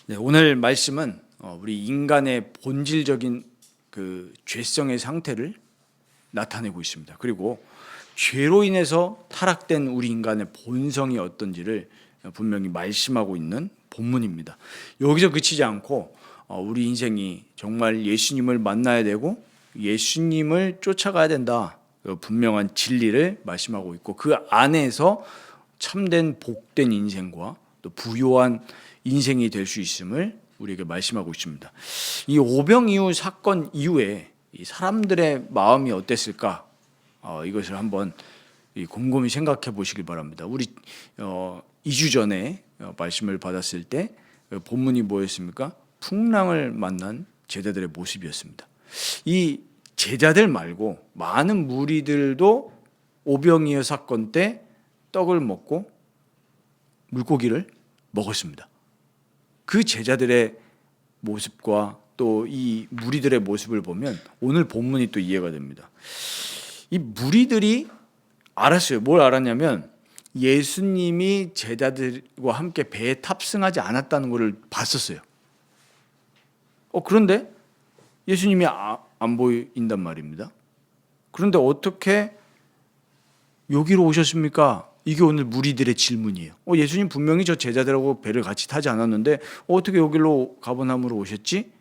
네, 오늘 말씀은 우리 인간의 본질적인 그 죄성의 상태를 나타내고 있습니다. 그리고 죄로 인해서 타락된 우리 인간의 본성이 어떤지를 분명히 말씀하고 있는 본문입니다. 여기서 그치지 않고 우리 인생이 정말 예수님을 만나야 되고 예수님을 쫓아가야 된다, 분명한 진리를 말씀하고 있고, 그 안에서 참된 복된 인생과 또 부요한 인생이 될 수 있음을 우리에게 말씀하고 있습니다. 이 오병이어 사건 이후에 이 사람들의 마음이 어땠을까? 이것을 한번 곰곰이 생각해 보시길 바랍니다. 우리 2주 전에 말씀을 받았을 때 본문이 뭐였습니까? 풍랑을 만난 제자들의 모습이었습니다. 이 제자들 말고 많은 무리들도 오병이어 사건 때 떡을 먹고 물고기를 먹었습니다. 그 제자들의 모습과 또 이 무리들의 모습을 보면 오늘 본문이 또 이해가 됩니다. 이 무리들이 알았어요. 뭘 알았냐면 예수님이 제자들과 함께 배에 탑승하지 않았다는 것을 봤었어요. 그런데 예수님이 안 보인단 말입니다. 그런데 어떻게 여기로 오셨습니까? 이게 오늘 무리들의 질문이에요. 예수님 분명히 저 제자들하고 배를 같이 타지 않았는데 어떻게 여기로 가버나움으로 오셨지?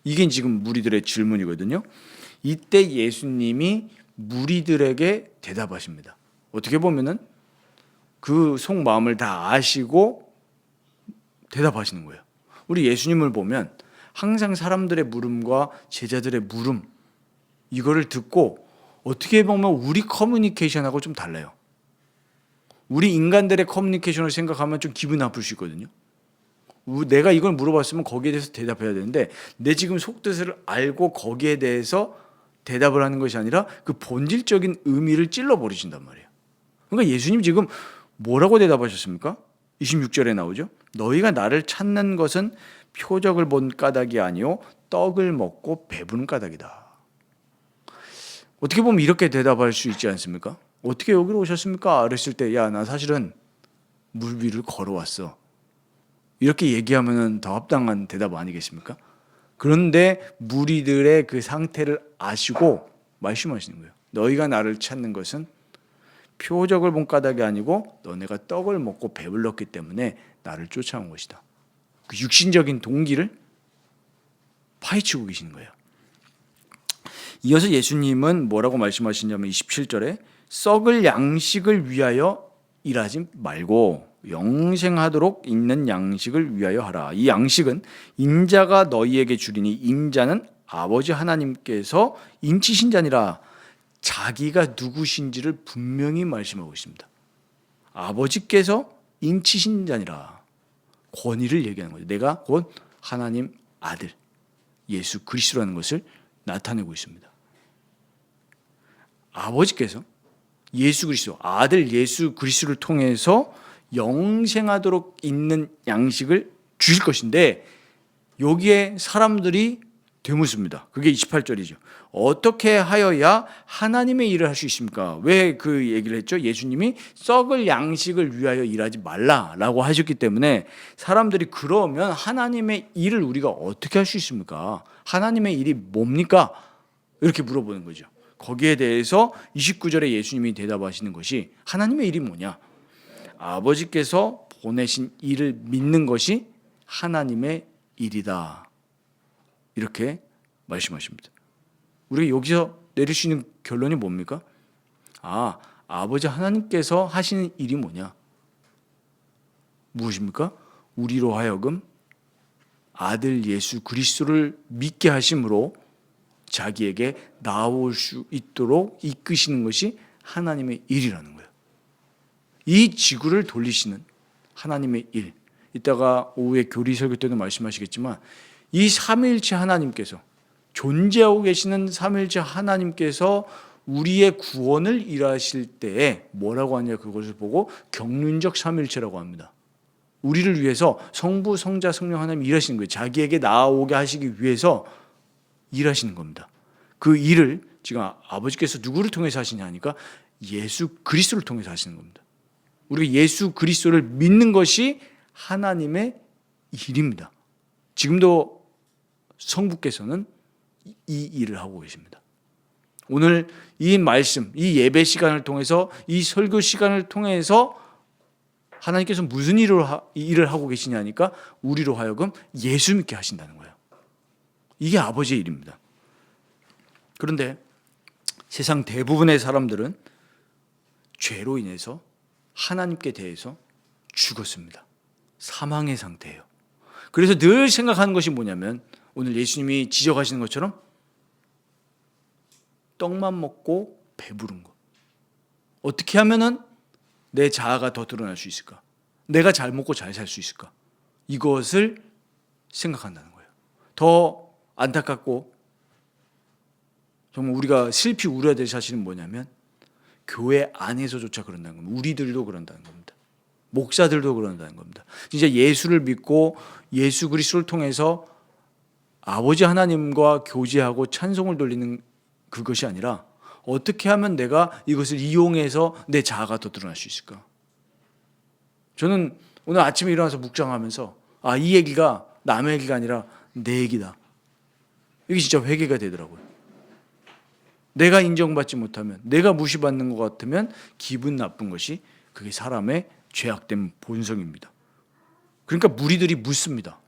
이게 지금 무리들의 질문이거든요. 이때 예수님이 무리들에게 대답하십니다. 어떻게 보면은 그 속마음을 다 아시고 대답하시는 거예요. 우리 예수님을 보면 항상 사람들의 물음과 제자들의 물음, 이거를 듣고 어떻게 보면 우리 커뮤니케이션하고 좀 달라요. 우리 인간들의 커뮤니케이션을 생각하면 좀 기분 나쁠 수 있거든요. 내가 이걸 물어봤으면 거기에 대해서 대답해야 되는데 내 지금 속뜻을 알고 거기에 대해서 대답을 하는 것이 아니라 그 본질적인 의미를 찔러버리신단 말이에요. 그러니까 예수님 지금 뭐라고 대답하셨습니까? 26절에 나오죠. 너희가 나를 찾는 것은 표적을 본 까닭이 아니요 떡을 먹고 배부른 까닭이다. 어떻게 보면 이렇게 대답할 수 있지 않습니까? 어떻게 여기로 오셨습니까? 그랬을 때 야, 나 사실은 물 위를 걸어왔어. 이렇게 얘기하면 더 합당한 대답 아니겠습니까? 그런데 무리들의 그 상태를 아시고 말씀하시는 거예요. 너희가 나를 찾는 것은 표적을 본 까닭이 아니고 너네가 떡을 먹고 배불렀기 때문에 나를 쫓아온 것이다. 그 육신적인 동기를 파헤치고 계시는 거예요. 이어서 예수님은 뭐라고 말씀하시냐면 27절에 썩을 양식을 위하여 일하지 말고 영생하도록 있는 양식을 위하여 하라. 이 양식은 인자가 너희에게 주리니 인자는 아버지 하나님께서 인치신 자니라. 자기가 누구신지를 분명히 말씀하고 있습니다. 아버지께서 인치신 자니라. 권위를 얘기하는 거죠. 내가 곧 하나님 아들 예수 그리스도라는 것을 나타내고 있습니다. 아버지께서 예수 그리스도, 아들 예수 그리스도를 통해서 영생하도록 있는 양식을 주실 것인데 여기에 사람들이 되묻습니다. 그게 28절이죠. 어떻게 하여야 하나님의 일을 할 수 있습니까? 왜 그 얘기를 했죠? 예수님이 썩을 양식을 위하여 일하지 말라라고 하셨기 때문에 사람들이 그러면 하나님의 일을 우리가 어떻게 할 수 있습니까? 하나님의 일이 뭡니까? 이렇게 물어보는 거죠. 거기에 대해서 29절에 예수님이 대답하시는 것이 하나님의 일이 뭐냐? 아버지께서 보내신 일을 믿는 것이 하나님의 일이다. 이렇게 말씀하십니다. 우리가 여기서 내릴 수 있는 결론이 뭡니까? 아버지 하나님께서 하시는 일이 뭐냐? 무엇입니까? 우리로 하여금 아들 예수 그리스도를 믿게 하심으로 자기에게 나올 수 있도록 이끄시는 것이 하나님의 일이라는 거예요. 이 지구를 돌리시는 하나님의 일. 이따가 오후에 교리 설교 때도 말씀하시겠지만 이 삼위일체 하나님께서, 존재하고 계시는 삼위일체 하나님께서 우리의 구원을 일하실 때에 뭐라고 하냐, 그것을 보고 경륜적 삼위일체라고 합니다. 우리를 위해서 성부, 성자, 성령 하나님이 일하시는 거예요. 자기에게 나아오게 하시기 위해서 일하시는 겁니다. 그 일을 지금 아버지께서 누구를 통해서 하시냐 하니까 예수 그리스도를 통해서 하시는 겁니다. 우리가 예수 그리스도를 믿는 것이 하나님의 일입니다. 지금도 성부께서는 이 일을 하고 계십니다. 오늘 이 말씀, 이 예배 시간을 통해서, 이 설교 시간을 통해서 하나님께서 무슨 일을 하고 계시냐니까 우리로 하여금 예수 믿게 하신다는 거예요. 이게 아버지의 일입니다. 그런데 세상 대부분의 사람들은 죄로 인해서 하나님께 대해서 죽었습니다. 사망의 상태예요. 그래서 늘 생각하는 것이 뭐냐면 오늘 예수님이 지적하시는 것처럼 떡만 먹고 배부른 것. 어떻게 하면은 내 자아가 더 드러날 수 있을까? 내가 잘 먹고 잘 살 수 있을까? 이것을 생각한다는 거예요. 더 안타깝고 정말 우리가 슬피 울어야 될 사실은 뭐냐면 교회 안에서조차 그런다는 겁니다. 우리들도 그런다는 겁니다. 목사들도 그런다는 겁니다. 진짜 예수를 믿고 예수 그리스도를 통해서 아버지 하나님과 교제하고 찬송을 돌리는 그것이 아니라 어떻게 하면 내가 이것을 이용해서 내 자아가 더 드러날 수 있을까? 저는 오늘 아침에 일어나서 묵상하면서 이 얘기가 남의 얘기가 아니라 내 얘기다. 이게 진짜 회개가 되더라고요. 내가 인정받지 못하면, 내가 무시받는 것 같으면 기분 나쁜 것이 그게 사람의 죄악된 본성입니다. 그러니까 무리들이 묻습니다.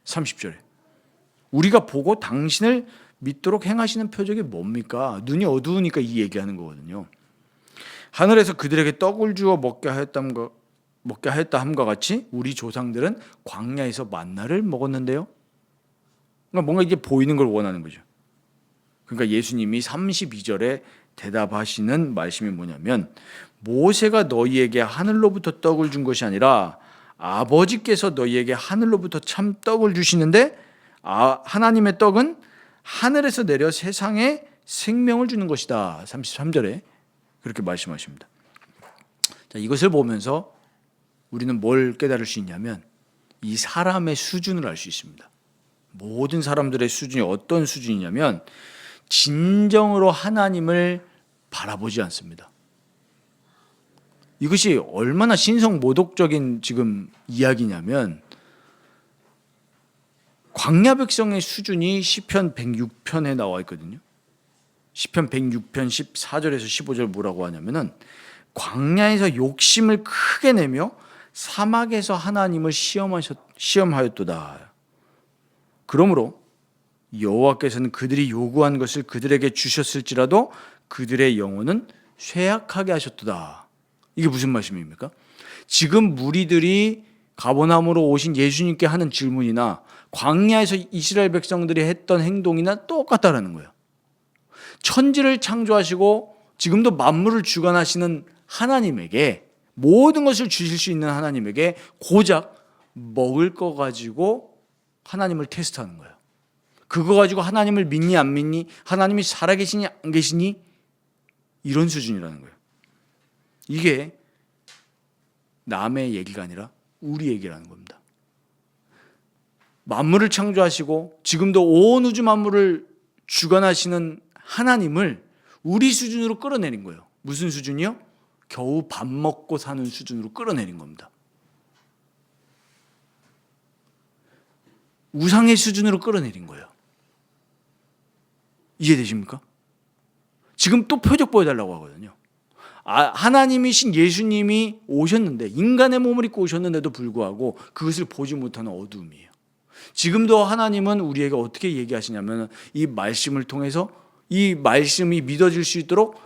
30절에. 우리가 보고 당신을 믿도록 행하시는 표적이 뭡니까? 눈이 어두우니까 이 얘기하는 거거든요. 하늘에서 그들에게 떡을 주어 먹게 하였다 함과 같이 우리 조상들은 광야에서 만나를 먹었는데요. 그러니까 뭔가 이게 보이는 걸 원하는 거죠. 그러니까 예수님이 32절에 대답하시는 말씀이 뭐냐면 모세가 너희에게 하늘로부터 떡을 준 것이 아니라 아버지께서 너희에게 하늘로부터 참 떡을 주시는데 하나님의 떡은 하늘에서 내려 세상에 생명을 주는 것이다. 33절에 그렇게 말씀하십니다. 자, 이것을 보면서 우리는 뭘 깨달을 수 있냐면 이 사람의 수준을 알 수 있습니다. 모든 사람들의 수준이 어떤 수준이냐면 진정으로 하나님을 바라보지 않습니다. 이것이 얼마나 신성모독적인 지금 이야기냐면 광야 백성의 수준이 시편 106편에 나와 있거든요. 시편 106편 14절에서 15절 뭐라고 하냐면은 광야에서 욕심을 크게 내며 사막에서 하나님을 시험하였도다. 그러므로 여호와께서는 그들이 요구한 것을 그들에게 주셨을지라도 그들의 영혼은 쇠약하게 하셨도다. 이게 무슨 말씀입니까? 지금 무리들이 가버나움으로 오신 예수님께 하는 질문이나 광야에서 이스라엘 백성들이 했던 행동이나 똑같다라는 거예요. 천지를 창조하시고 지금도 만물을 주관하시는 하나님에게 모든 것을 주실 수 있는 하나님에게 고작 먹을 거 가지고 하나님을 테스트하는 거예요. 그거 가지고 하나님을 믿니 안 믿니? 하나님이 살아계시니 안 계시니? 이런 수준이라는 거예요. 이게 남의 얘기가 아니라 우리 얘기라는 겁니다. 만물을 창조하시고 지금도 온 우주 만물을 주관하시는 하나님을 우리 수준으로 끌어내린 거예요. 무슨 수준이요? 겨우 밥 먹고 사는 수준으로 끌어내린 겁니다. 우상의 수준으로 끌어내린 거예요. 이해되십니까? 지금 또 표적 보여달라고 하거든요. 하나님이신 예수님이 오셨는데 인간의 몸을 입고 오셨는데도 불구하고 그것을 보지 못하는 어두움이에요. 지금도 하나님은 우리에게 어떻게 얘기하시냐면 이 말씀을 통해서 이 말씀이 믿어질 수 있도록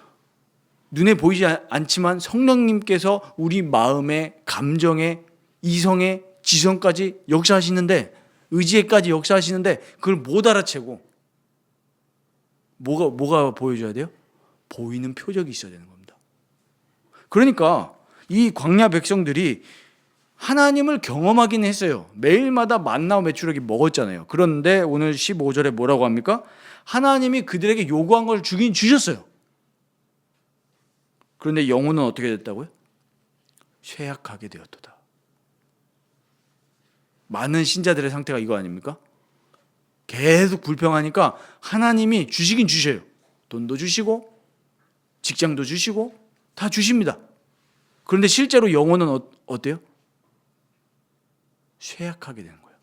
눈에 보이지 않지만 성령님께서 우리 마음의 감정의 이성의 지성까지 역사하시는데 의지에까지 역사하시는데 그걸 못 알아채고 뭐가 보여줘야 돼요? 보이는 표적이 있어야 되는 겁니다. 그러니까 이 광야 백성들이 하나님을 경험하긴 했어요. 매일마다 만나와 메추라기 먹었잖아요. 그런데 오늘 15절에 뭐라고 합니까? 하나님이 그들에게 요구한 걸 주긴 주셨어요. 그런데 영혼은 어떻게 됐다고요? 쇠약하게 되었도다. 많은 신자들의 상태가 이거 아닙니까? 계속 불평하니까 하나님이 주시긴 주셔요. 돈도 주시고 직장도 주시고 다 주십니다. 그런데 실제로 영혼은 어때요? 쇠약하게 되는 거예요.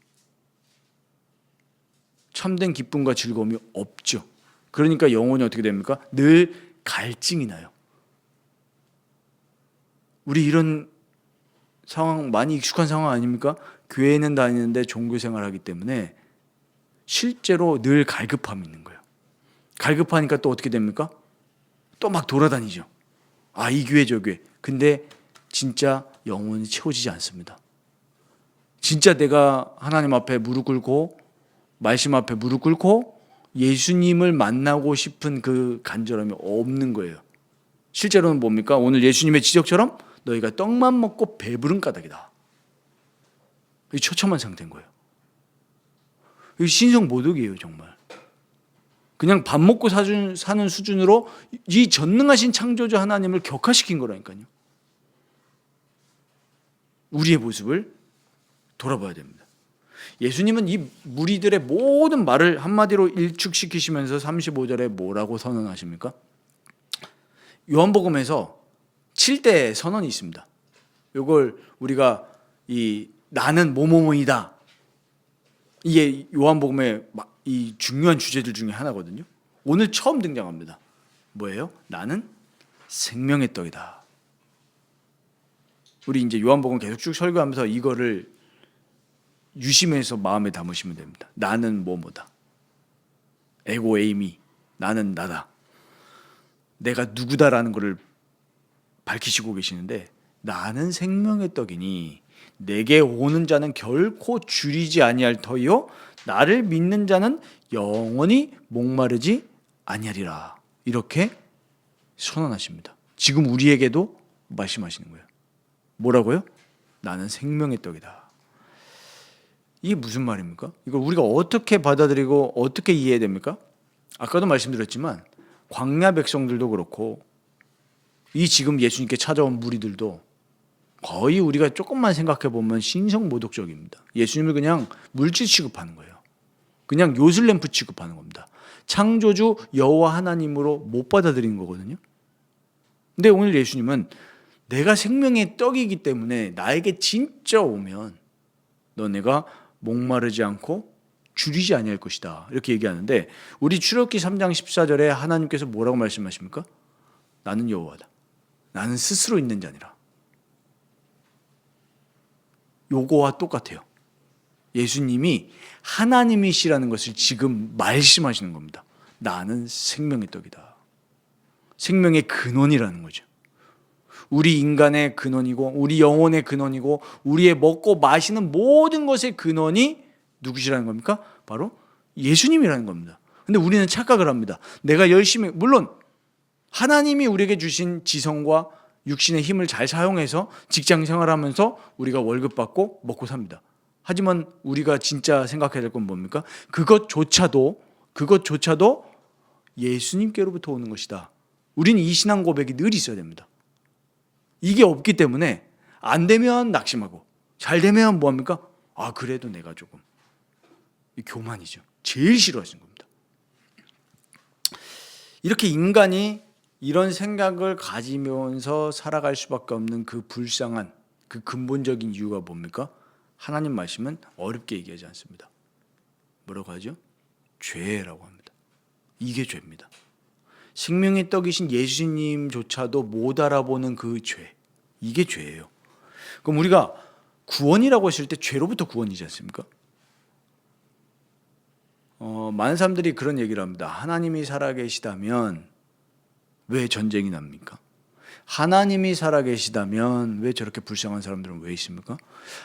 참된 기쁨과 즐거움이 없죠. 그러니까 영혼이 어떻게 됩니까? 늘 갈증이 나요. 우리 이런 상황 많이 익숙한 상황 아닙니까? 교회는 다니는데 종교생활 하기 때문에 실제로 늘 갈급함이 있는 거예요. 갈급하니까 또 어떻게 됩니까? 또 막 돌아다니죠. 아, 이 교회 저 교회. 근데 진짜 영혼이 채워지지 않습니다. 진짜 내가 하나님 앞에 무릎 꿇고 말씀 앞에 무릎 꿇고 예수님을 만나고 싶은 그 간절함이 없는 거예요. 실제로는 뭡니까? 오늘 예수님의 지적처럼 너희가 떡만 먹고 배부른 까닭이다. 이 처참한 상태인 거예요. 이 신성모독이에요, 정말. 그냥 밥 먹고 사는 수준으로 이 전능하신 창조주 하나님을 격화시킨 거라니까요. 우리의 모습을 돌아봐야 됩니다. 예수님은 이 무리들의 모든 말을 한마디로 일축시키시면서 35절에 뭐라고 선언하십니까? 요한복음에서 7대 선언이 있습니다. 이걸 우리가 나는 뭐뭐뭐이다. 이게 요한복음의 이 중요한 주제들 중에 하나거든요. 오늘 처음 등장합니다. 뭐예요? 나는 생명의 떡이다. 우리 이제 요한복음 계속 쭉 설교하면서 이거를 유심해서 마음에 담으시면 됩니다. 나는 뭐뭐다. 에고 에이미. 나는 나다. 내가 누구다라는 것을 밝히시고 계시는데 나는 생명의 떡이니 내게 오는 자는 결코 줄이지 아니할 터이요 나를 믿는 자는 영원히 목마르지 아니하리라. 이렇게 선언하십니다. 지금 우리에게도 말씀하시는 거예요. 뭐라고요? 나는 생명의 떡이다. 이게 무슨 말입니까? 이걸 우리가 어떻게 받아들이고 어떻게 이해해야 됩니까? 아까도 말씀드렸지만 광야 백성들도 그렇고 이 지금 예수님께 찾아온 무리들도 거의 우리가 조금만 생각해 보면 신성모독적입니다. 예수님을 그냥 물질 취급하는 거예요. 그냥 요술램프 취급하는 겁니다. 창조주 여호와 하나님으로 못 받아들이는 거거든요. 근데 오늘 예수님은 내가 생명의 떡이기 때문에 나에게 진짜 오면 너네가 목마르지 않고 줄이지 아니할 것이다. 이렇게 얘기하는데 우리 출애굽기 3장 14절에 하나님께서 뭐라고 말씀하십니까? 나는 여호와다. 나는 스스로 있는 자니라. 요거와 똑같아요. 예수님이 하나님이시라는 것을 지금 말씀하시는 겁니다. 나는 생명의 떡이다. 생명의 근원이라는 거죠. 우리 인간의 근원이고 우리 영혼의 근원이고 우리의 먹고 마시는 모든 것의 근원이 누구시라는 겁니까? 바로 예수님이라는 겁니다. 근데 우리는 착각을 합니다. 내가 열심히, 물론 하나님이 우리에게 주신 지성과 육신의 힘을 잘 사용해서 직장 생활하면서 우리가 월급 받고 먹고 삽니다. 하지만 우리가 진짜 생각해야 될 건 뭡니까? 그것조차도 예수님께로부터 오는 것이다. 우리는 이 신앙 고백이 늘 있어야 됩니다. 이게 없기 때문에 안 되면 낙심하고 잘 되면 뭐합니까? 아, 그래도 내가 조금. 이 교만이죠. 제일 싫어하시는 겁니다. 이렇게 인간이 이런 생각을 가지면서 살아갈 수밖에 없는 그 불쌍한 그 근본적인 이유가 뭡니까? 하나님 말씀은 어렵게 얘기하지 않습니다. 뭐라고 하죠? 죄라고 합니다. 이게 죄입니다. 생명의 떡이신 예수님조차도 못 알아보는 그 죄. 이게 죄예요. 그럼 우리가 구원이라고 했을 때 죄로부터 구원이지 않습니까? 많은 사람들이 그런 얘기를 합니다. 하나님이 살아계시다면 왜 전쟁이 납니까? 하나님이 살아계시다면 왜 저렇게 불쌍한 사람들은 왜 있습니까?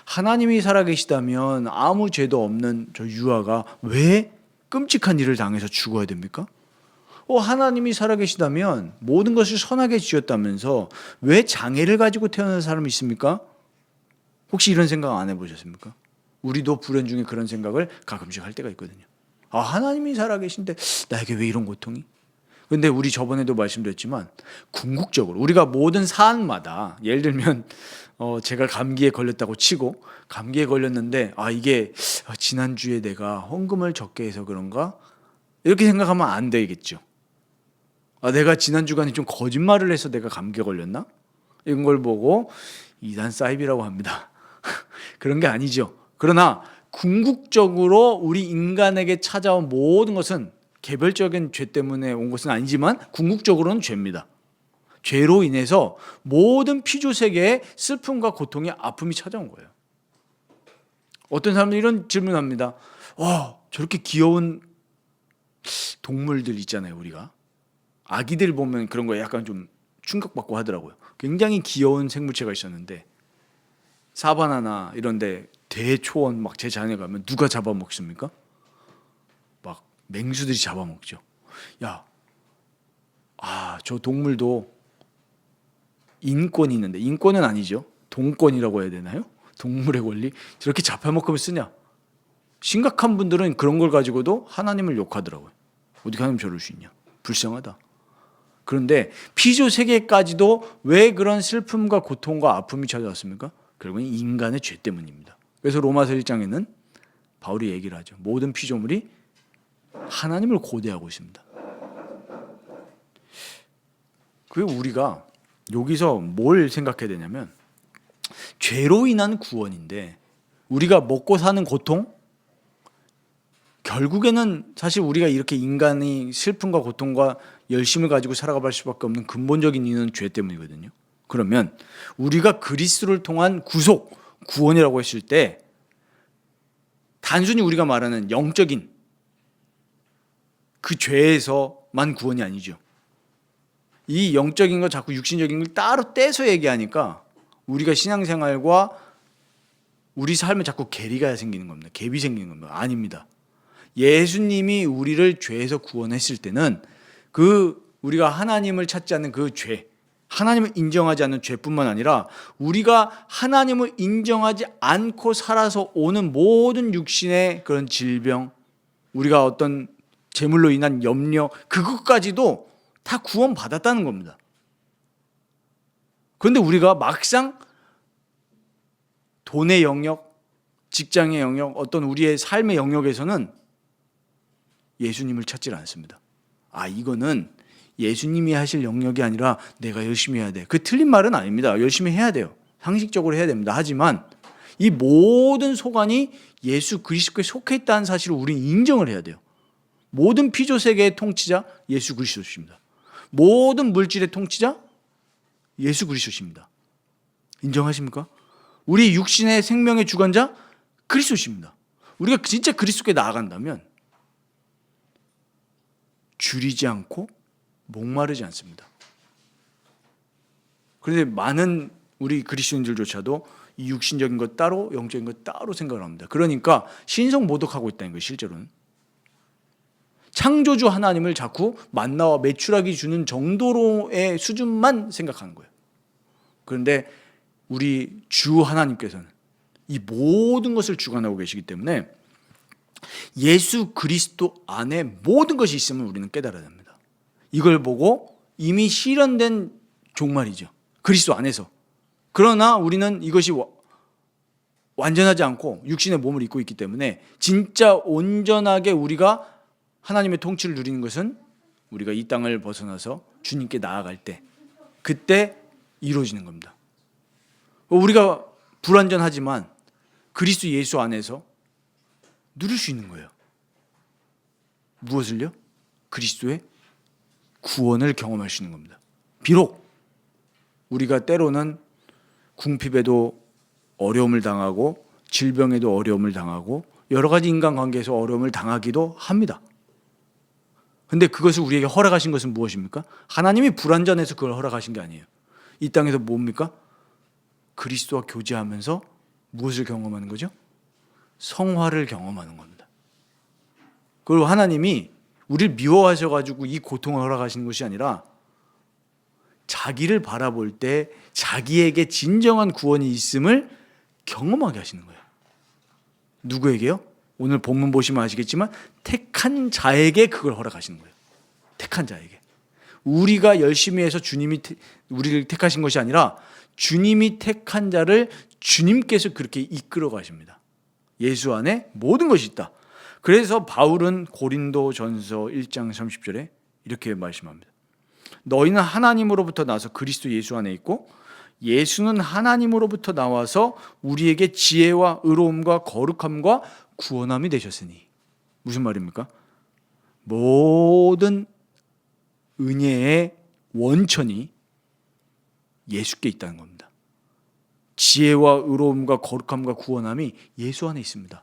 하나님이 살아계시다면 아무 죄도 없는 저 유아가 왜 끔찍한 일을 당해서 죽어야 됩니까? 하나님이 살아계시다면 모든 것을 선하게 지었다면서 왜 장애를 가지고 태어난 사람이 있습니까? 혹시 이런 생각 안 해보셨습니까? 우리도 불행 중에 그런 생각을 가끔씩 할 때가 있거든요. 하나님이 살아계신데 나에게 왜 이런 고통이? 근데 우리 저번에도 말씀드렸지만 궁극적으로 우리가 모든 사안마다 예를 들면 제가 감기에 걸렸다고 치고 감기에 걸렸는데 이게 지난주에 내가 헌금을 적게 해서 그런가? 이렇게 생각하면 안 되겠죠. 내가 지난 주간에 좀 거짓말을 해서 내가 감기에 걸렸나? 이런 걸 보고 이단 사이비라고 합니다. 그런 게 아니죠. 그러나 궁극적으로 우리 인간에게 찾아온 모든 것은 개별적인 죄 때문에 온 것은 아니지만 궁극적으로는 죄입니다. 죄로 인해서 모든 피조 세계에 슬픔과 고통이 아픔이 찾아온 거예요. 어떤 사람들이 이런 질문합니다. 저렇게 귀여운 동물들 있잖아요, 우리가. 아기들 보면 그런 거에 약간 좀 충격받고 하더라고요. 굉장히 귀여운 생물체가 있었는데 사바나나 이런 데 대초원 막 제 자연에 가면 누가 잡아먹습니까? 막 맹수들이 잡아먹죠. 저 동물도 인권이 있는데, 인권은 아니죠. 동권이라고 해야 되나요? 동물의 권리? 저렇게 잡아먹으면 쓰냐? 심각한 분들은 그런 걸 가지고도 하나님을 욕하더라고요. 어떻게 하나님 저럴 수 있냐? 불쌍하다. 그런데 피조 세계까지도 왜 그런 슬픔과 고통과 아픔이 찾아왔습니까? 결국은 인간의 죄 때문입니다. 그래서 로마서 1장에는 바울이 얘기를 하죠. 모든 피조물이 하나님을 고대하고 있습니다. 그리고 우리가 여기서 뭘 생각해야 되냐면 죄로 인한 구원인데 우리가 먹고 사는 고통? 결국에는 사실 우리가 이렇게 인간이 슬픔과 고통과 열심을 가지고 살아갈 수밖에 없는 근본적인 이유는 죄 때문이거든요. 그러면 우리가 그리스도를 통한 구속, 구원이라고 했을 때 단순히 우리가 말하는 영적인 그 죄에서만 구원이 아니죠. 이 영적인 거 자꾸 육신적인 걸 따로 떼서 얘기하니까 우리가 신앙생활과 우리 삶에 자꾸 괴리가 생기는 겁니다. 갭이 생기는 겁니다. 아닙니다. 예수님이 우리를 죄에서 구원했을 때는 우리가 하나님을 찾지 않는 그 죄, 하나님을 인정하지 않는 죄뿐만 아니라 우리가 하나님을 인정하지 않고 살아서 오는 모든 육신의 그런 질병, 우리가 어떤 재물로 인한 염려, 그것까지도 다 구원받았다는 겁니다. 그런데 우리가 막상 돈의 영역, 직장의 영역, 어떤 우리의 삶의 영역에서는 예수님을 찾지 않습니다. 이거는 예수님이 하실 영역이 아니라 내가 열심히 해야 돼. 그 틀린 말은 아닙니다. 열심히 해야 돼요. 상식적으로 해야 됩니다. 하지만 이 모든 소관이 예수 그리스도에 속해 있다는 사실을 우리는 인정을 해야 돼요. 모든 피조 세계의 통치자 예수 그리스도십니다. 모든 물질의 통치자 예수 그리스도십니다. 인정하십니까? 우리 육신의 생명의 주관자 그리스도십니다. 우리가 진짜 그리스도께 나아간다면 줄이지 않고 목마르지 않습니다. 그런데 많은 우리 그리스도인들조차도 이 육신적인 것 따로 영적인 것 따로 생각을 합니다. 그러니까 신성모독하고 있다는 거예요. 실제로는 창조주 하나님을 자꾸 만나와 메추라기 주는 정도로의 수준만 생각하는 거예요. 그런데 우리 주 하나님께서는 이 모든 것을 주관하고 계시기 때문에 예수 그리스도 안에 모든 것이 있음을 우리는 깨달아야 합니다. 이걸 보고 이미 실현된 종말이죠. 그리스도 안에서. 그러나 우리는 이것이 완전하지 않고 육신의 몸을 입고 있기 때문에 진짜 온전하게 우리가 하나님의 통치를 누리는 것은 우리가 이 땅을 벗어나서 주님께 나아갈 때, 그때 이루어지는 겁니다. 우리가 불완전하지만 그리스도 예수 안에서 누릴 수 있는 거예요. 무엇을요? 그리스도의 구원을 경험할 수 있는 겁니다. 비록 우리가 때로는 궁핍에도 어려움을 당하고 질병에도 어려움을 당하고 여러 가지 인간관계에서 어려움을 당하기도 합니다. 그런데 그것을 우리에게 허락하신 것은 무엇입니까? 하나님이 불완전해서 그걸 허락하신 게 아니에요. 이 땅에서 뭡니까? 그리스도와 교제하면서 무엇을 경험하는 거죠? 성화를 경험하는 겁니다. 그리고 하나님이 우리를 미워하셔가지고 이 고통을 허락하시는 것이 아니라 자기를 바라볼 때 자기에게 진정한 구원이 있음을 경험하게 하시는 거예요. 누구에게요? 오늘 본문 보시면 아시겠지만 택한 자에게 그걸 허락하시는 거예요. 택한 자에게. 우리가 열심히 해서 주님이 우리를 택하신 것이 아니라 주님이 택한 자를 주님께서 그렇게 이끌어 가십니다. 예수 안에 모든 것이 있다. 그래서 바울은 고린도전서 1장 30절에 이렇게 말씀합니다. 너희는 하나님으로부터 나와서 그리스도 예수 안에 있고 예수는 하나님으로부터 나와서 우리에게 지혜와 의로움과 거룩함과 구원함이 되셨으니. 무슨 말입니까? 모든 은혜의 원천이 예수께 있다는 겁니다. 지혜와 의로움과 거룩함과 구원함이 예수 안에 있습니다.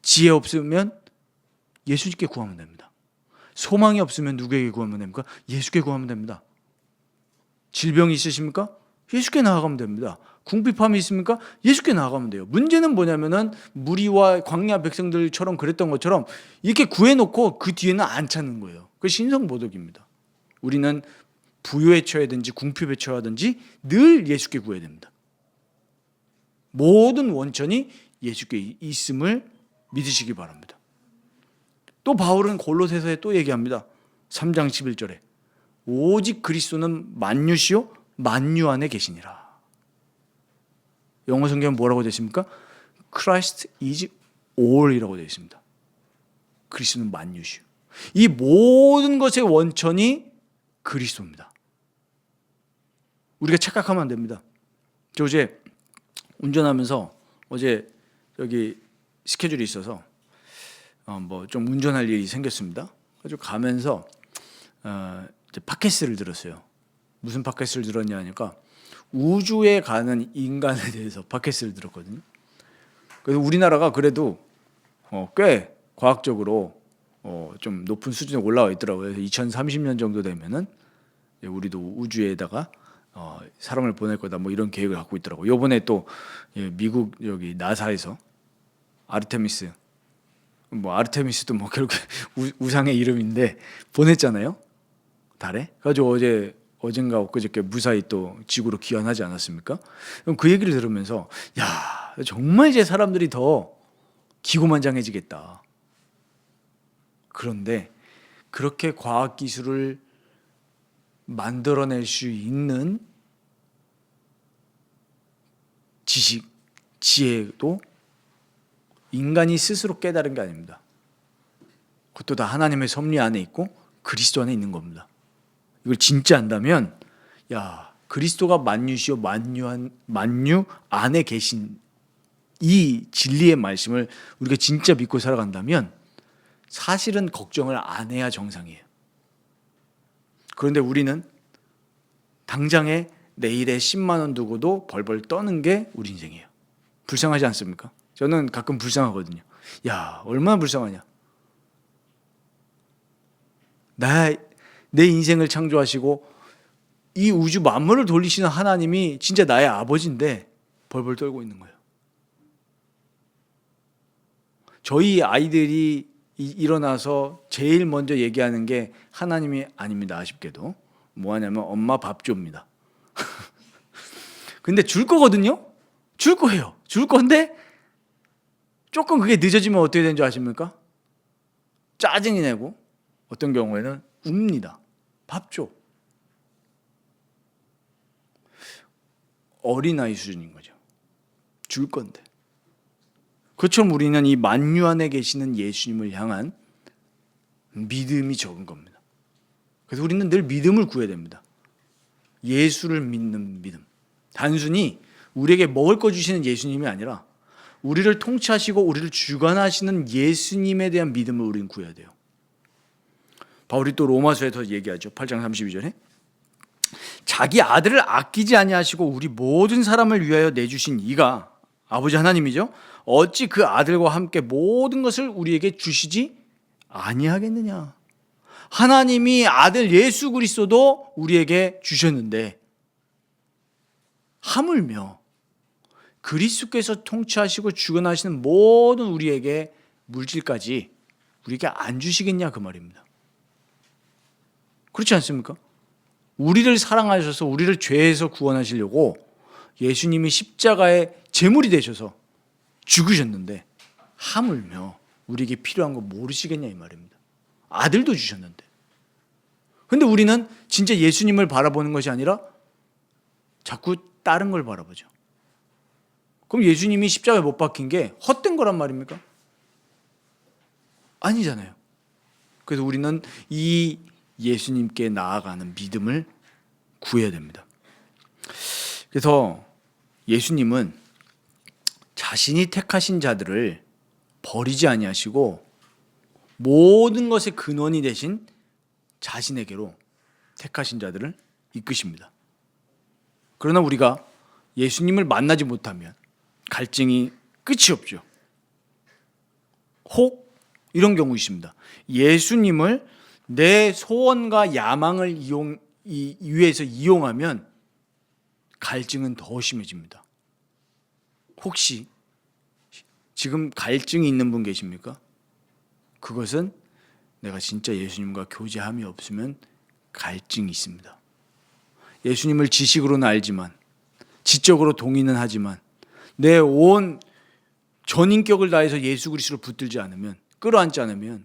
지혜 없으면 예수님께 구하면 됩니다. 소망이 없으면 누구에게 구하면 됩니까? 예수께 구하면 됩니다. 질병이 있으십니까? 예수께 나아가면 됩니다. 궁핍함이 있습니까? 예수께 나아가면 돼요. 문제는 뭐냐면은 무리와 광야 백성들처럼 그랬던 것처럼 이렇게 구해놓고 그 뒤에는 안 찾는 거예요. 그 신성모독입니다. 우리는 부유에 처하든지 궁핍에 처하든지 늘 예수께 구해야 됩니다. 모든 원천이 예수께 있음을 믿으시기 바랍니다. 또 바울은 골로새서에 또 얘기합니다. 3장 11절에 오직 그리스도는 만유시요 만유 안에 계시니라. 영어 성경은 뭐라고 되어 있습니까? Christ is all이라고 되어 있습니다. 그리스도는 만유시요. 이 모든 것의 원천이 그리스도입니다. 우리가 착각하면 안 됩니다. 저 어제 운전하면서 어제 여기 스케줄이 있어서 뭐 좀 운전할 일이 생겼습니다. 그래서 가면서 이제 팟캐스트를 들었어요. 무슨 팟캐스트를 들었냐 하니까 우주에 가는 인간에 대해서 팟캐스트를 들었거든요. 그래서 우리나라가 그래도 꽤 과학적으로 좀 높은 수준에 올라와 있더라고요. 그래서 2030년 정도 되면은 우리도 우주에다가 사람을 보낼 거다 뭐 이런 계획을 갖고 있더라고요. 이번에 또 미국 여기 나사에서 아르테미스 뭐 아르테미스도 뭐 결국 우상의 이름인데 보냈잖아요. 달에. 가지고 어젠가 엊그저께 무사히 또 지구로 귀환하지 않았습니까? 그럼 그 얘기를 들으면서 야 정말 이제 사람들이 더 기고만장해지겠다. 그런데 그렇게 과학 기술을 만들어낼 수 있는 지식, 지혜도 인간이 스스로 깨달은 게 아닙니다. 그것도 다 하나님의 섭리 안에 있고 그리스도 안에 있는 겁니다. 이걸 진짜 안다면 야 그리스도가 만유시요 만유 안에 계신 이 진리의 말씀을 우리가 진짜 믿고 살아간다면 사실은 걱정을 안 해야 정상이에요. 그런데 우리는 당장에 내일에 10만 원 두고도 벌벌 떠는 게 우리 인생이에요. 불쌍하지 않습니까? 저는 가끔 불쌍하거든요. 야 얼마나 불쌍하냐. 내 인생을 창조하시고 이 우주 만물을 돌리시는 하나님이 진짜 나의 아버지인데 벌벌 떨고 있는 거예요. 저희 아이들이 일어나서 제일 먼저 얘기하는 게 하나님이 아닙니다. 아쉽게도. 뭐 하냐면 엄마 밥 줍니다. 근데 줄 거거든요. 줄 거예요. 줄 건데 조금 그게 늦어지면 어떻게 되는 줄 아십니까? 짜증이 내고 어떤 경우에는 웁니다. 밥 줘. 어린아이 수준인 거죠. 줄 건데. 그처럼 우리는 이 만유 안에 계시는 예수님을 향한 믿음이 적은 겁니다. 그래서 우리는 늘 믿음을 구해야 됩니다. 예수를 믿는 믿음. 단순히 우리에게 먹을 거 주시는 예수님이 아니라 우리를 통치하시고 우리를 주관하시는 예수님에 대한 믿음을 우리는 구해야 돼요. 바울이 또 로마서에서 얘기하죠. 8장 32절에 자기 아들을 아끼지 아니하시고 우리 모든 사람을 위하여 내주신 이가 아버지 하나님이죠. 어찌 그 아들과 함께 모든 것을 우리에게 주시지 아니하겠느냐. 하나님이 아들 예수 그리스도도 우리에게 주셨는데 하물며 그리스도께서 통치하시고 주관하시는 모든 우리에게 물질까지 우리에게 안 주시겠냐 그 말입니다. 그렇지 않습니까? 우리를 사랑하셔서 우리를 죄에서 구원하시려고 예수님이 십자가의 제물이 되셔서 죽으셨는데 하물며 우리에게 필요한 거 모르시겠냐 이 말입니다. 아들도 주셨는데. 근데 우리는 진짜 예수님을 바라보는 것이 아니라 자꾸 다른 걸 바라보죠. 그럼 예수님이 십자가에 못 박힌 게 헛된 거란 말입니까? 아니잖아요. 그래서 우리는 이 예수님께 나아가는 믿음을 구해야 됩니다. 그래서 예수님은 자신이 택하신 자들을 버리지 아니하시고 모든 것의 근원이 되신 자신에게로 택하신 자들을 이끄십니다. 그러나 우리가 예수님을 만나지 못하면 갈증이 끝이 없죠. 혹 이런 경우 있습니다. 예수님을 내 소원과 야망을 위해서 이용하면 갈증은 더 심해집니다. 혹시 지금 갈증이 있는 분 계십니까? 그것은 내가 진짜 예수님과 교제함이 없으면 갈증이 있습니다. 예수님을 지식으로는 알지만, 지적으로 동의는 하지만 내 온 전인격을 다해서 예수 그리스도를 붙들지 않으면, 끌어안지 않으면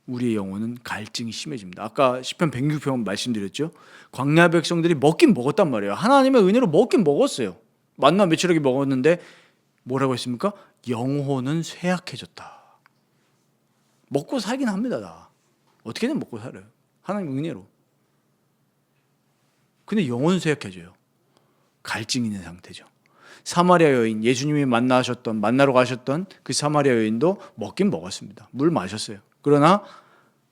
우리의 영혼은 갈증이 심해집니다. 아까 시편 106편 말씀드렸죠. 광야 백성들이 먹긴 먹었단 말이에요. 하나님의 은혜로 먹긴 먹었어요. 만나 며칠하게 먹었는데 뭐라고 했습니까? 영혼은 쇠약해졌다. 먹고 살긴 합니다. 다. 어떻게든 먹고 살아요. 하나님 은혜로. 근데 영혼은 쇠약해져요. 갈증이 있는 상태죠. 사마리아 여인, 예수님이 만나러 가셨던 그 사마리아 여인도 먹긴 먹었습니다. 물 마셨어요. 그러나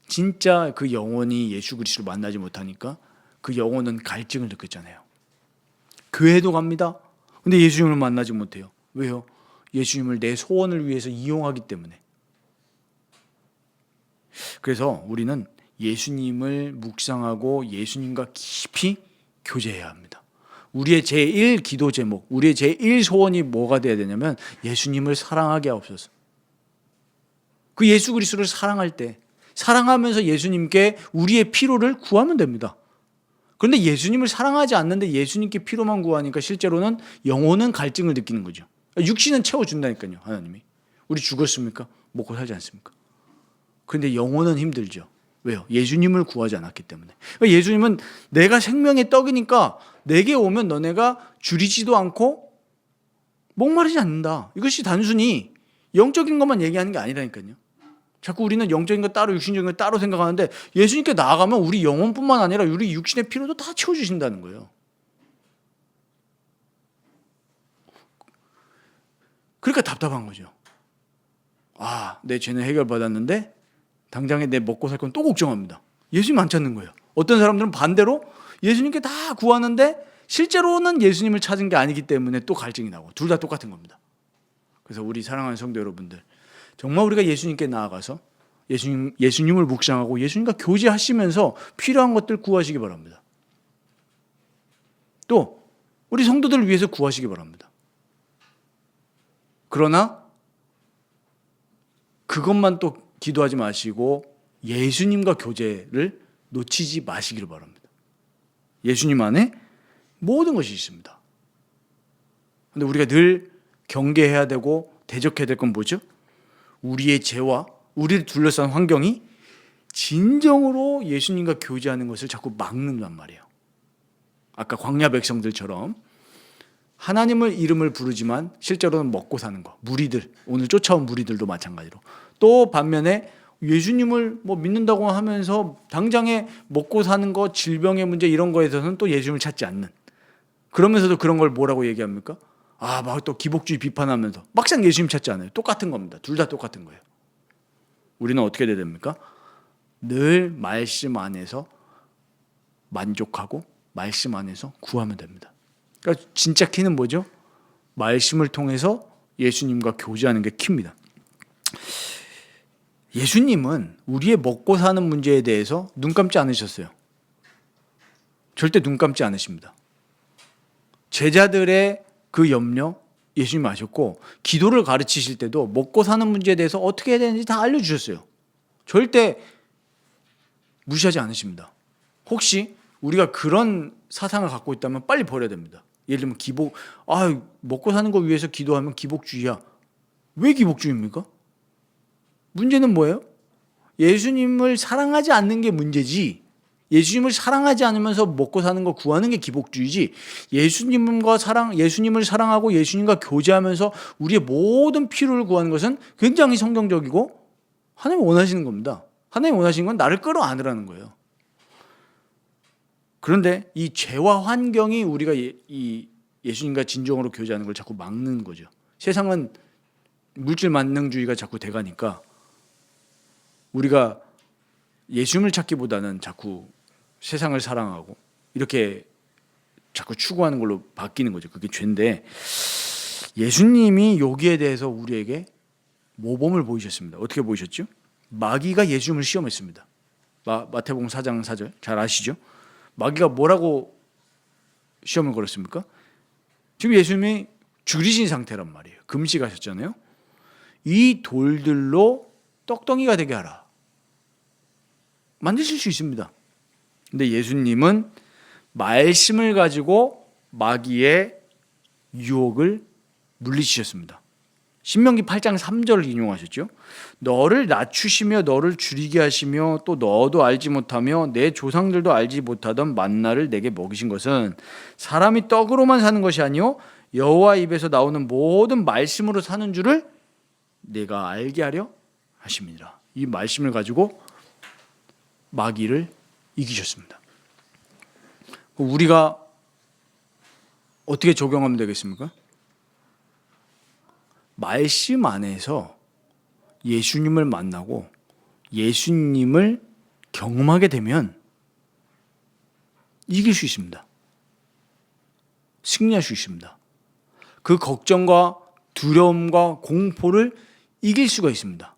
진짜 그 영혼이 예수 그리스도를 만나지 못하니까 그 영혼은 갈증을 느꼈잖아요. 교회도 갑니다. 근데 예수님을 만나지 못해요. 왜요? 예수님을 내 소원을 위해서 이용하기 때문에. 그래서 우리는 예수님을 묵상하고 예수님과 깊이 교제해야 합니다. 우리의 제1 기도 제목, 우리의 제1 소원이 뭐가 돼야 되냐면 예수님을 사랑하게 하옵소서. 그 예수 그리스도를 사랑할 때, 사랑하면서 예수님께 우리의 필요를 구하면 됩니다. 그런데 예수님을 사랑하지 않는데 예수님께 필요만 구하니까 실제로는 영혼은 갈증을 느끼는 거죠. 육신은 채워준다니까요. 하나님이. 우리 죽었습니까? 먹고 살지 않습니까? 그런데 영혼은 힘들죠. 왜요? 예수님을 구하지 않았기 때문에. 예수님은 내가 생명의 떡이니까 내게 오면 너네가 줄이지도 않고 목마르지 않는다. 이것이 단순히 영적인 것만 얘기하는 게 아니라니까요. 자꾸 우리는 영적인 거 따로 육신적인 거 따로 생각하는데 예수님께 나아가면 우리 영혼뿐만 아니라 우리 육신의 필요도 다 채워주신다는 거예요. 그러니까 답답한 거죠. 아, 내 죄는 해결받았는데 당장에 내 먹고 살 건 또 걱정합니다. 예수님 안 찾는 거예요. 어떤 사람들은 반대로 예수님께 다 구하는데 실제로는 예수님을 찾은 게 아니기 때문에 또 갈증이 나고 둘 다 똑같은 겁니다. 그래서 우리 사랑하는 성도 여러분들, 정말 우리가 예수님께 나아가서 예수님을 묵상하고 예수님과 교제하시면서 필요한 것들 구하시기 바랍니다. 또 우리 성도들을 위해서 구하시기 바랍니다. 그러나 그것만 또 기도하지 마시고 예수님과 교제를 놓치지 마시기를 바랍니다. 예수님 안에 모든 것이 있습니다. 그런데 우리가 늘 경계해야 되고 대적해야 될 건 뭐죠? 우리의 죄와 우리를 둘러싼 환경이 진정으로 예수님과 교제하는 것을 자꾸 막는단 말이에요. 아까 광야 백성들처럼 하나님의 이름을 부르지만 실제로는 먹고 사는 거. 무리들, 오늘 쫓아온 무리들도 마찬가지로. 또 반면에 예수님을 믿는다고 하면서 당장에 먹고 사는 거, 질병의 문제 이런 거에 대해서는 또 예수님을 찾지 않는. 그러면서도 그런 걸 뭐라고 얘기합니까? 막 또 기복주의 비판하면서 막상 예수님 찾지 않아요. 똑같은 겁니다. 둘 다 똑같은 거예요. 우리는 어떻게 돼야 됩니까? 늘 말씀 안에서 만족하고 말씀 안에서 구하면 됩니다. 그러니까 진짜 키는 뭐죠? 말씀을 통해서 예수님과 교제하는 게 키입니다. 예수님은 우리의 먹고 사는 문제에 대해서 눈 감지 않으셨어요. 절대 눈 감지 않으십니다. 제자들의 그 염려 예수님 아셨고 기도를 가르치실 때도 먹고 사는 문제에 대해서 어떻게 해야 되는지 다 알려주셨어요. 절대 무시하지 않으십니다. 혹시 우리가 그런 사상을 갖고 있다면 빨리 버려야 됩니다. 예를 들면 먹고 사는 거 위해서 기도하면 기복주의야. 왜 기복주의입니까? 문제는 뭐예요? 예수님을 사랑하지 않는 게 문제지, 예수님을 사랑하지 않으면서 먹고 사는 거 구하는 게 기복주의지, 예수님을 사랑하고 예수님과 교제하면서 우리의 모든 필요를 구하는 것은 굉장히 성경적이고 하나님이 원하시는 겁니다. 하나님 원하시는 건 나를 끌어안으라는 거예요. 그런데 이 죄와 환경이 우리가 이 예수님과 진정으로 교제하는 걸 자꾸 막는 거죠. 세상은 물질 만능주의가 자꾸 돼가니까 우리가 예수님을 찾기보다는 자꾸 세상을 사랑하고 이렇게 자꾸 추구하는 걸로 바뀌는 거죠. 그게 죄인데 예수님이 여기에 대해서 우리에게 모범을 보이셨습니다. 어떻게 보이셨죠? 마귀가 예수님을 시험했습니다. 마태복음 4장 4절 잘 아시죠? 마귀가 뭐라고 시험을 걸었습니까? 지금 예수님이 줄이신 상태란 말이에요. 금식하셨잖아요. 이 돌들로 떡덩이가 되게 하라. 만드실 수 있습니다. 근데 예수님은 말씀을 가지고 마귀의 유혹을 물리치셨습니다. 신명기 8장 3절을 인용하셨죠. 너를 낮추시며 너를 줄이게 하시며 또 너도 알지 못하며 내 조상들도 알지 못하던 만나를 내게 먹이신 것은 사람이 떡으로만 사는 것이 아니요 여호와 입에서 나오는 모든 말씀으로 사는 줄을 내가 알게 하려 하심이니라. 이 말씀을 가지고 마귀를 이기셨습니다. 우리가 어떻게 적용하면 되겠습니까? 말씀 안에서 예수님을 만나고 예수님을 경험하게 되면 이길 수 있습니다. 승리할 수 있습니다. 그 걱정과 두려움과 공포를 이길 수가 있습니다.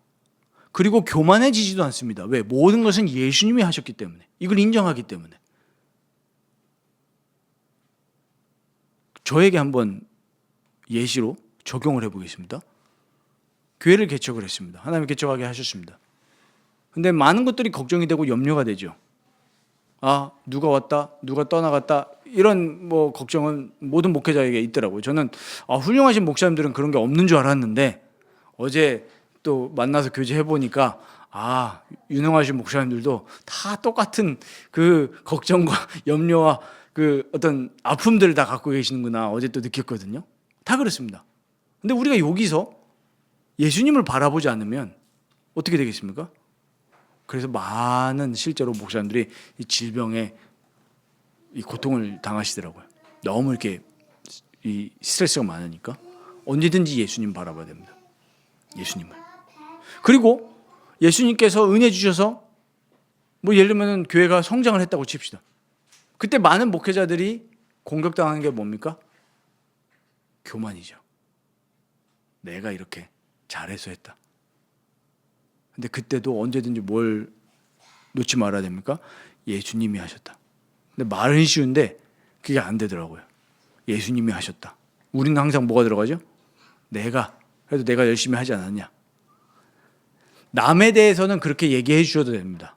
그리고 교만해지지도 않습니다. 왜? 모든 것은 예수님이 하셨기 때문에. 이걸 인정하기 때문에. 저에게 한번 예시로 적용을 해보겠습니다. 교회를 개척을 했습니다. 하나님 개척하게 하셨습니다. 근데 많은 것들이 걱정이 되고 염려가 되죠. 아, 누가 왔다, 누가 떠나갔다 이런 걱정은 모든 목회자에게 있더라고요. 저는 훌륭하신 목사님들은 그런 게 없는 줄 알았는데 어제 또 만나서 교제해 보니까 유능하신 목사님들도 다 똑같은 그 걱정과 염려와 그 어떤 아픔들을 다 갖고 계시는구나 어제 또 느꼈거든요. 다 그렇습니다. 근데 우리가 여기서 예수님을 바라보지 않으면 어떻게 되겠습니까? 그래서 많은 실제로 목사님들이 이 질병에 이 고통을 당하시더라고요. 너무 이렇게 이 스트레스가 많으니까 언제든지 예수님 바라봐야 됩니다. 예수님을. 그리고 예수님께서 은혜 주셔서 예를 들면 교회가 성장을 했다고 칩시다. 그때 많은 목회자들이 공격당하는 게 뭡니까? 교만이죠. 내가 이렇게 잘해서 했다. 근데 그때도 언제든지 뭘 놓지 말아야 됩니까? 예수님이 하셨다. 근데 말은 쉬운데 그게 안 되더라고요. 예수님이 하셨다. 우리는 항상 뭐가 들어가죠? 그래도 내가 열심히 하지 않았냐. 남에 대해서는 그렇게 얘기해 주셔도 됩니다.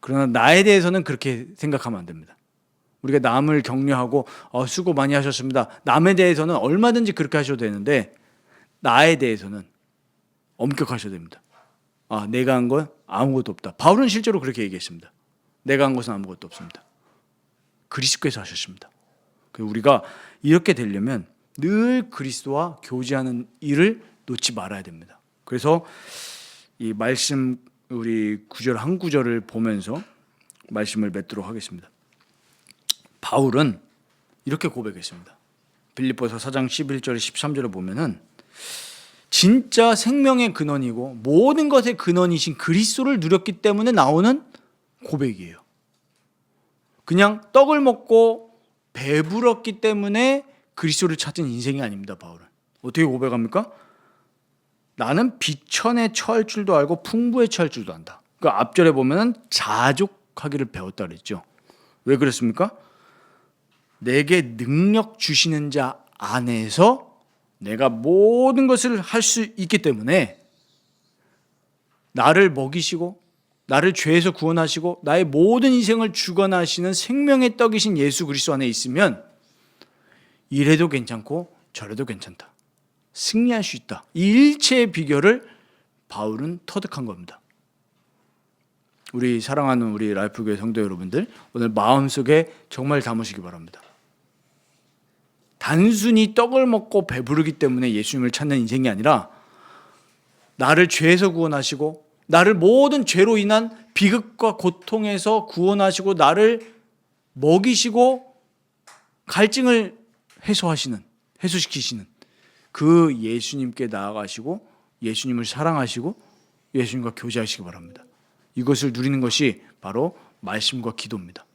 그러나 나에 대해서는 그렇게 생각하면 안 됩니다. 우리가 남을 격려하고 수고 많이 하셨습니다. 남에 대해서는 얼마든지 그렇게 하셔도 되는데 나에 대해서는 엄격하셔야 됩니다. 내가 한 건 아무것도 없다. 바울은 실제로 그렇게 얘기했습니다. 내가 한 것은 아무것도 없습니다. 그리스도께서 하셨습니다. 우리가 이렇게 되려면 늘 그리스도와 교제하는 일을 놓지 말아야 됩니다. 그래서 이 말씀 우리 구절 한 구절을 보면서 말씀을 맺도록 하겠습니다. 바울은 이렇게 고백했습니다. 빌립보서 4장 11절 13절을 보면은 진짜 생명의 근원이고 모든 것의 근원이신 그리스도를 누렸기 때문에 나오는 고백이에요. 그냥 떡을 먹고 배불렀기 때문에 그리스도를 찾은 인생이 아닙니다. 바울은 어떻게 고백합니까? 나는 비천에 처할 줄도 알고 풍부에 처할 줄도 안다. 그 앞절에 보면은 자족하기를 배웠다 그랬죠. 왜 그랬습니까? 내게 능력 주시는 자 안에서 내가 모든 것을 할 수 있기 때문에 나를 먹이시고 나를 죄에서 구원하시고 나의 모든 인생을 주관하시는 생명의 떡이신 예수 그리스도 안에 있으면 이래도 괜찮고 저래도 괜찮다. 승리할 수 있다. 이 일체의 비결을 바울은 터득한 겁니다. 우리 사랑하는 우리 라이프교회 성도 여러분들, 오늘 마음속에 정말 담으시기 바랍니다. 단순히 떡을 먹고 배부르기 때문에 예수님을 찾는 인생이 아니라 나를 죄에서 구원하시고 나를 모든 죄로 인한 비극과 고통에서 구원하시고 나를 먹이시고 갈증을 해소시키시는 그 예수님께 나아가시고 예수님을 사랑하시고 예수님과 교제하시기 바랍니다. 이것을 누리는 것이 바로 말씀과 기도입니다.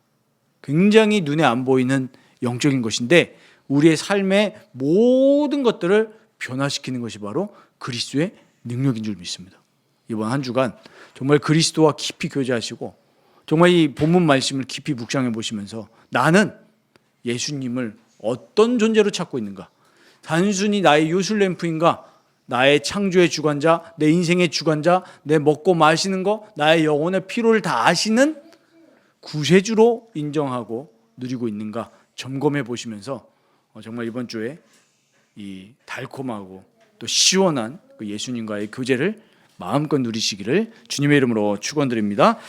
굉장히 눈에 안 보이는 영적인 것인데 우리의 삶의 모든 것들을 변화시키는 것이 바로 그리스도의 능력인 줄 믿습니다. 이번 한 주간 정말 그리스도와 깊이 교제하시고 정말 이 본문 말씀을 깊이 묵상해 보시면서 나는 예수님을 어떤 존재로 찾고 있는가? 단순히 나의 요술램프인가? 나의 창조의 주관자, 내 인생의 주관자, 내 먹고 마시는 거, 나의 영혼의 피로를 다 아시는 구세주로 인정하고 누리고 있는가 점검해 보시면서 정말 이번 주에 이 달콤하고 또 시원한 그 예수님과의 교제를 마음껏 누리시기를 주님의 이름으로 축원드립니다.